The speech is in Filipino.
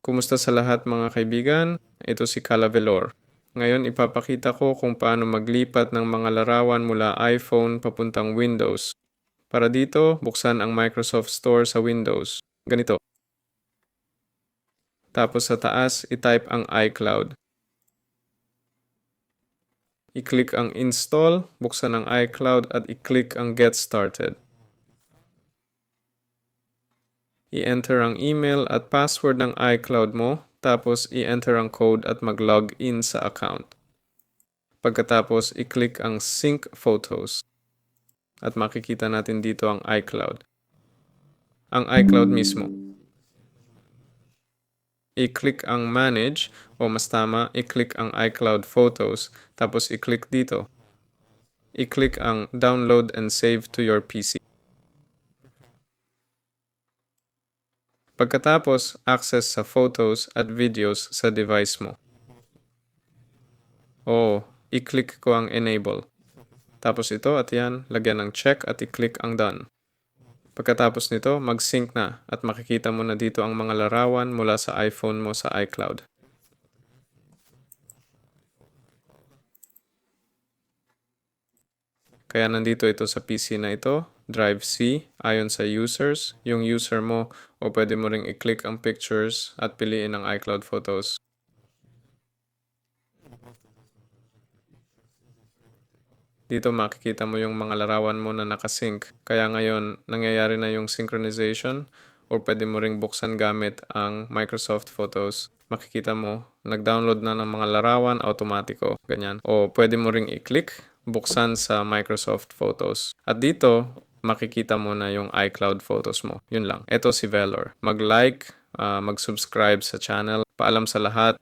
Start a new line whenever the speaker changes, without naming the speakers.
Kumusta sa lahat mga kaibigan? Ito si Calavelor. Ngayon ipapakita ko kung paano maglipat ng mga larawan mula iPhone papuntang Windows. Para dito, buksan ang Microsoft Store sa Windows. Ganito. Tapos sa taas, itype ang iCloud. I-click ang Install, buksan ang iCloud at i-click ang Get Started. I-enter ang email at password ng iCloud mo, tapos i-enter ang code at mag-log in sa account. Pagkatapos, i-click ang Sync Photos. At makikita natin dito ang iCloud. Ang iCloud mismo. I-click ang Manage, o mas tama, i-click ang iCloud Photos, tapos i-click dito. I-click ang Download and Save to your PC. Pagkatapos, access sa photos at videos sa device mo. I-click ko ang Enable. Tapos ito at yan, lagyan ng check at i-click ang Done. Pagkatapos nito, mag-sync na at makikita mo na dito ang mga larawan mula sa iPhone mo sa iCloud. Kaya nandito ito sa PC na ito, Drive C, ayon sa users, yung user mo, o pwede mo ring i-click ang pictures at piliin ang iCloud Photos. Dito makikita mo yung mga larawan mo na nakasync. Kaya ngayon, nangyayari na yung synchronization o pwede mo ring buksan gamit ang Microsoft Photos. Makikita mo, nag-download na ng mga larawan, automatiko, ganyan. O pwede mo ring i-click, buksan sa Microsoft Photos. At dito, makikita mo na yung iCloud Photos mo. Yun lang. Ito si Velor. Mag-like, mag-subscribe sa channel. Paalam sa lahat.